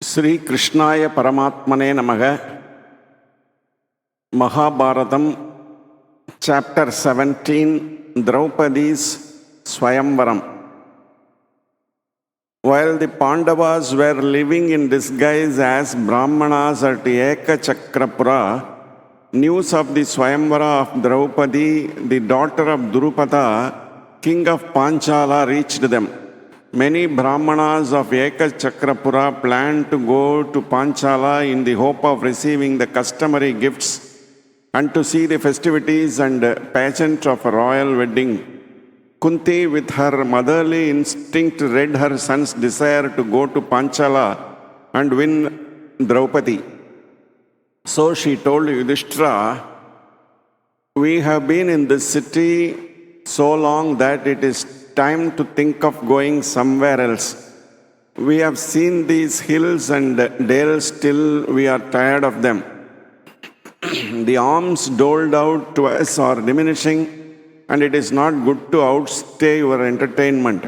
Sri Krishnaya Paramatmane Namaha. Mahabharatham, Chapter 17.Droupadi'ss Swayamvaram. While the Pandavas were living in disguise as Brahmanas at Ekachakrapura, news of the Swayamvara of Draupadi, the daughter of Drupada, king of Panchala, reached them. Many Brahmanas of Ekachakrapura planned to go to Panchala in the hope of receiving the customary gifts and to see the festivities and pageant of a royal wedding. Kunti, with her motherly instinct, read her son's desire to go to Panchala and win Draupadi. So she told Yudhishthira, "We have been in this city so long that it is time to think of going somewhere else. We have seen these hills and dales till we are tired of them. The alms doled out to us are diminishing, and it is not good to outstay your entertainment.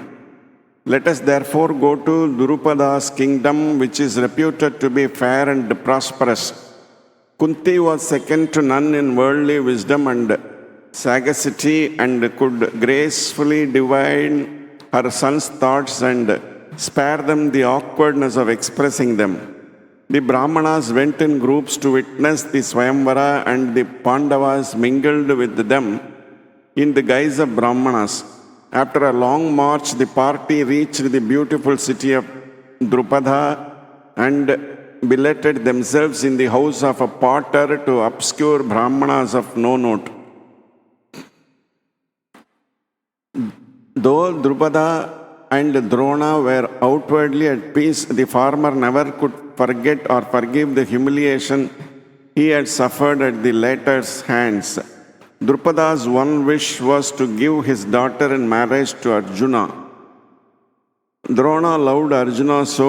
Let us therefore go to Drupada's kingdom, which is reputed to be fair and prosperous." Kunti was second to none in worldly wisdom and sagacity and could gracefully divine her son's thoughts and spare them the awkwardness of expressing them. The Brahmanas went in groups to witness the Swayamvara, and the Pandavas mingled with them in the guise of Brahmanas. After a long march, the party reached the beautiful city of Drupada and billeted themselves in the house of a potter to obscure Brahmanas of no note. Though Drupada and Drona were outwardly at peace, the farmer never could forget or forgive the humiliation he had suffered at the latter's hands. Drupada's one wish was to give his daughter in marriage to Arjuna. Drona loved Arjuna so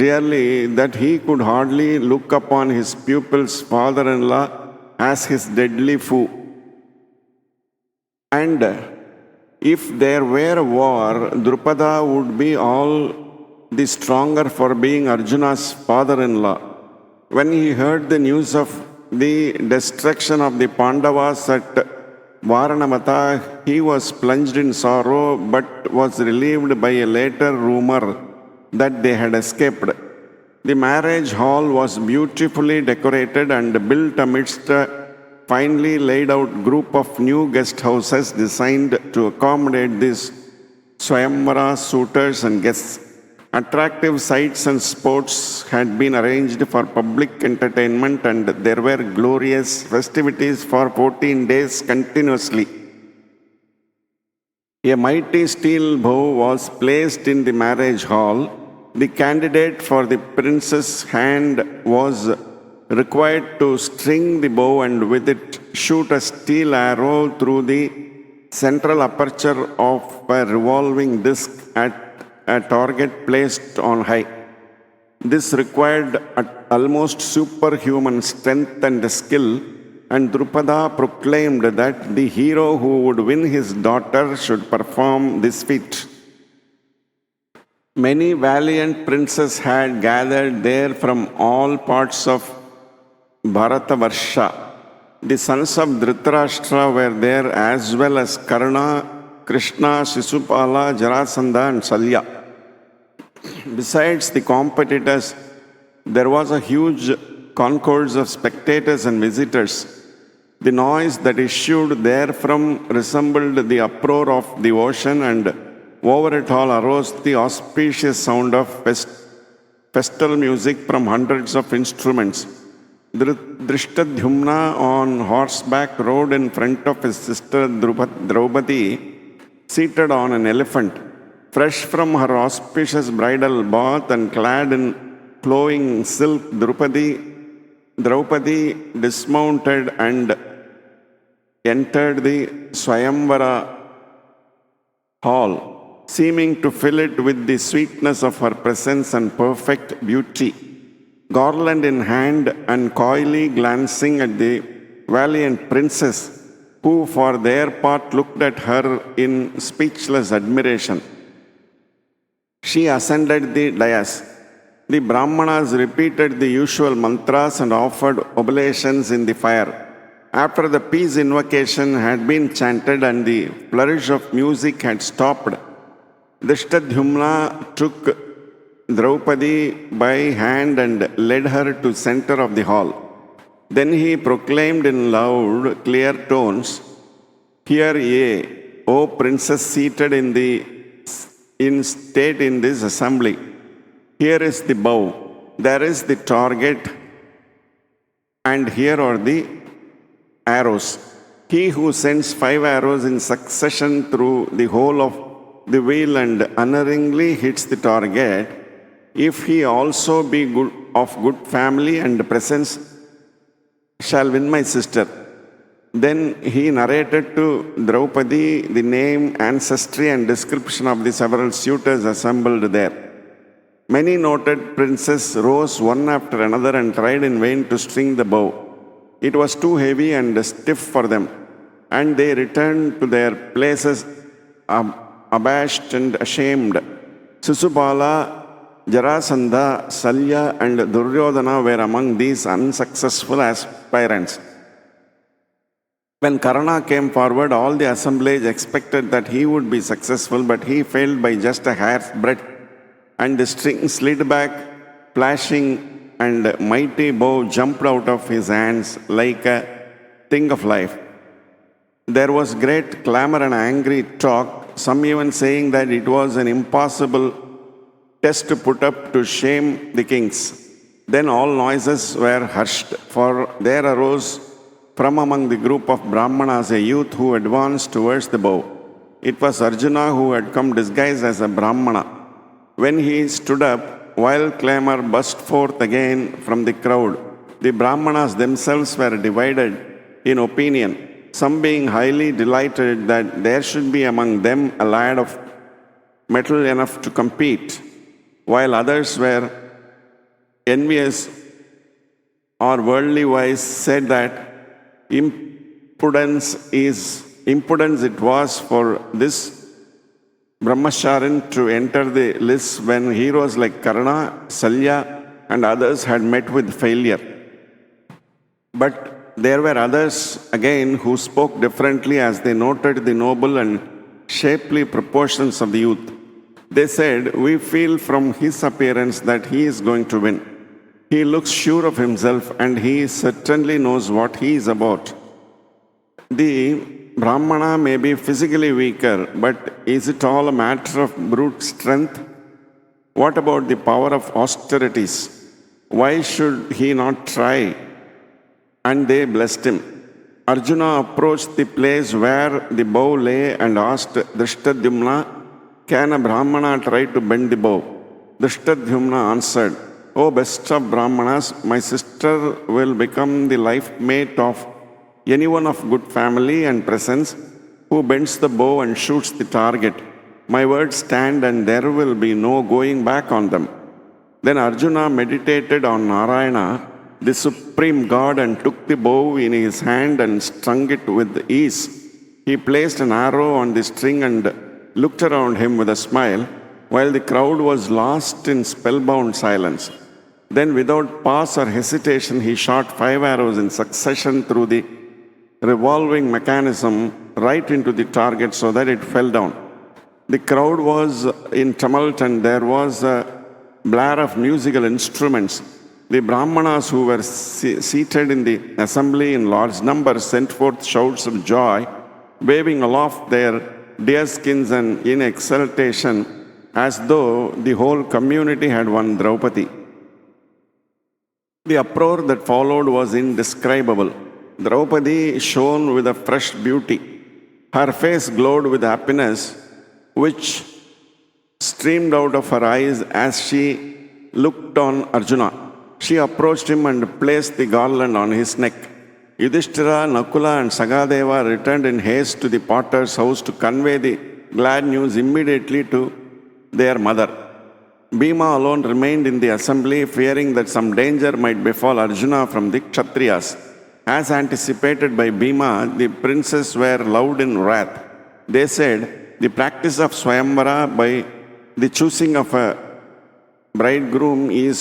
dearly that he could hardly look upon his pupil's father-in-law as his deadly foe. And if there were a war, Drupada would be all the stronger for being Arjuna's father-in-law. When he heard the news of the destruction of the Pandavas at Varanamata, he was plunged in sorrow, but was relieved by a later rumor that they had escaped. The marriage hall was beautifully decorated and built amidst a finely laid out group of new guest houses designed to accommodate these Swayamvara suitors and guests. Attractive sights and sports had been arranged for public entertainment, and there were glorious festivities for 14 days continuously. A mighty steel bow was placed in the marriage hall. The candidate for the prince's hand was required to string the bow and with it shoot a steel arrow through the central aperture of a revolving disc at a target placed on high. This required almost superhuman strength and skill, and Drupada proclaimed that the hero who would win his daughter should perform this feat. Many valiant princes had gathered there from all parts of Bharatavarsha. The sons of Dhritarashtra were there, as well as Karna, Krishna, Shishupala, Jarasandha and Salya. Besides the competitors, there was a huge concourse of spectators and visitors. The noise that issued therefrom resembled the uproar of the ocean, and over it all arose the auspicious sound of festal music from hundreds of instruments. Drishtadhyumna on horseback rode in front of his sister Draupadi, seated on an elephant. Fresh from her auspicious bridal bath and clad in flowing silk, Draupadi dismounted and entered the Swayamvara hall, seeming to fill it with the sweetness of her presence and perfect beauty. Garland in hand and coyly glancing at the valiant princes, who for their part looked at her in speechless admiration, she ascended the dais. The Brahmanas repeated the usual mantras and offered oblations in the fire. After the peace invocation had been chanted and the flourish of music had stopped, Drishtadhyumna took Draupadi by hand and led her to center of the hall. Then he proclaimed in loud, clear tones, "Hear ye, O princess seated in state in this assembly. Here is the bow, there is the target, and here are the arrows. He who sends 5 arrows in succession through the hole of the wheel and unerringly hits the target, if he also be of good family and presence, shall win my sister." Then he narrated to Draupadi the name, ancestry, and description of the several suitors assembled there. Many noted princes rose one after another and tried in vain to string the bow. It was too heavy and stiff for them, and they returned to their places abashed and ashamed. Sisupala, Jarasandha, Salya, and Duryodhana were among these unsuccessful aspirants. When Karna came forward, all the assemblage expected that he would be successful, but he failed by just a hair's breadth, and the string slid back, flashing, and mighty bow jumped out of his hands like a thing of life. There was great clamor and angry talk, some even saying that it was an impossible test to put up to shame the kings. Then all noises were hushed, for there arose from among the group of Brahmanas a youth who advanced towards the bow. It was Arjuna, who had come disguised as a Brahmana. When he stood up, wild clamor burst forth again from the crowd. The Brahmanas themselves were divided in opinion, some being highly delighted that there should be among them a lad of mettle enough to compete, while others were envious or worldly wise said that impudence it was for this Brahmacharin to enter the lists when heroes like Karna, Salya, and others had met with failure. But there were others again who spoke differently as they noted the noble and shapely proportions of the youth. They said, "We feel from his appearance that he is going to win. He looks sure of himself and he certainly knows what he is about." The Brahmana may be physically weaker, but is it all a matter of brute strength? What about the power of austerities? Why should he not try? And they blessed him. Arjuna approached the place where the bow lay and asked Drishtadhyumna, "Can a Brahmana try to bend the bow?" Drishtadhyumna answered, "O best of Brahmanas, my sister will become the life mate of anyone of good family and presence who bends the bow and shoots the target. My words stand and there will be no going back on them." Then Arjuna meditated on Narayana, the supreme God, and took the bow in his hand and strung it with ease. He placed an arrow on the string and looked around him with a smile, while the crowd was lost in spellbound silence. Then without pause or hesitation, he shot 5 arrows in succession through the revolving mechanism right into the target so that it fell down. The crowd was in tumult and there was a blare of musical instruments. The Brahmanas who were seated in the assembly in large numbers sent forth shouts of joy, waving aloft their deerskins and in exultation as though the whole community had won Draupadi. The uproar that followed was indescribable. Draupadi shone with a fresh beauty. Her face glowed with happiness, which streamed out of her eyes as she looked on Arjuna. She approached him and placed the garland on his neck. Yudhishthira, Nakula, and Sagadeva returned in haste to the potter's house to convey the glad news immediately to their mother. Bhima alone remained in the assembly, fearing that some danger might befall Arjuna from the Kshatriyas. As anticipated by Bhima, the princes were loud in wrath. They said, "The practice of Swayamvara by the choosing of a bridegroom is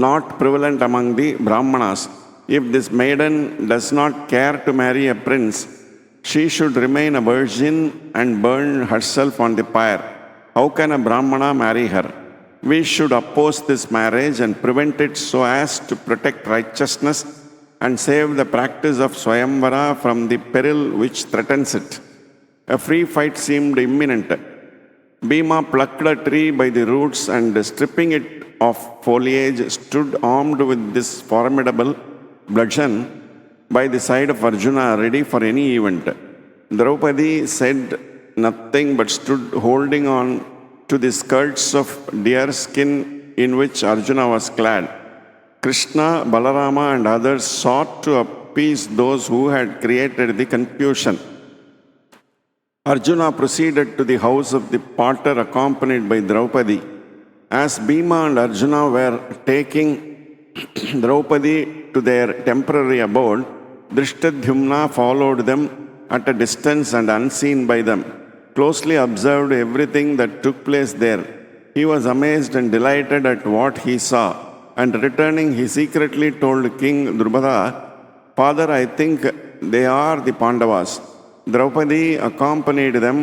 not prevalent among the Brahmanas. If this maiden does not care to marry a prince, she should remain a virgin and burn herself on the pyre. How can a Brahmana marry her? We should oppose this marriage and prevent it so as to protect righteousness and save the practice of Swayamvara from the peril which threatens it. A free fight seemed imminent. Bhima plucked a tree by the roots and, stripping it of foliage, stood armed with this formidable bludgeon by the side of Arjuna, ready for any event. Draupadi said nothing but stood holding on to the skirts of deer skin in which Arjuna was clad. Krishna, Balarama, and others sought to appease those who had created the confusion. Arjuna proceeded to the house of the potter accompanied by Draupadi. As Bhima and Arjuna were taking Draupadi to their temporary abode, Drishtadhyumna followed them at a distance and unseen by them, closely observed everything that took place there. He was amazed and delighted at what he saw, and returning he secretly told King Drupada, "Father, I think they are the Pandavas." Draupadi accompanied them,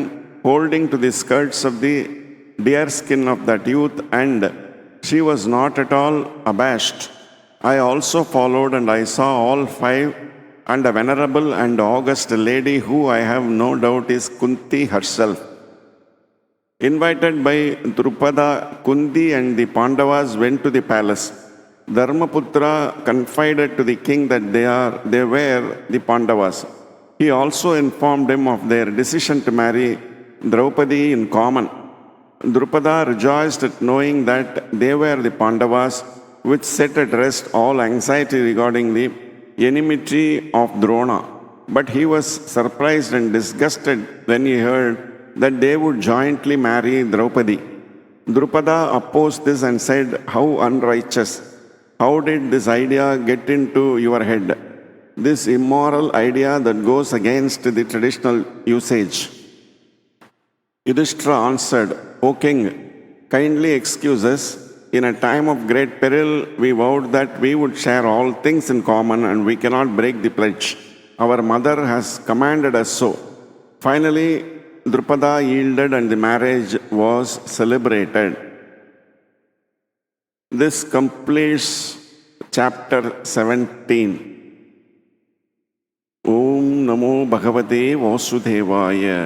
holding to the skirts of the deerskin of that youth, and she was not at all abashed. I also followed, and I saw all five, and a venerable and august lady who I have no doubt is Kunti herself. Invited by Drupada, Kunti and the Pandavas went to the palace. Dharmaputra confided to the king that they were the Pandavas. He also informed him of their decision to marry Draupadi in common. Drupada rejoiced at knowing that they were the Pandavas, which set at rest all anxiety regarding the enmity of Drona. But he was surprised and disgusted when he heard that they would jointly marry Draupadi. Drupada opposed this and said, "How unrighteous! How did this idea get into your head? This immoral idea that goes against the traditional usage." Yudhishthira answered, "O king, kindly excuse us. In a time of great peril, we vowed that we would share all things in common, and we cannot break the pledge. Our mother has commanded us so." Finally, Drupada yielded and the marriage was celebrated. This completes chapter 17. Om Namo Bhagavate Vasudevaya.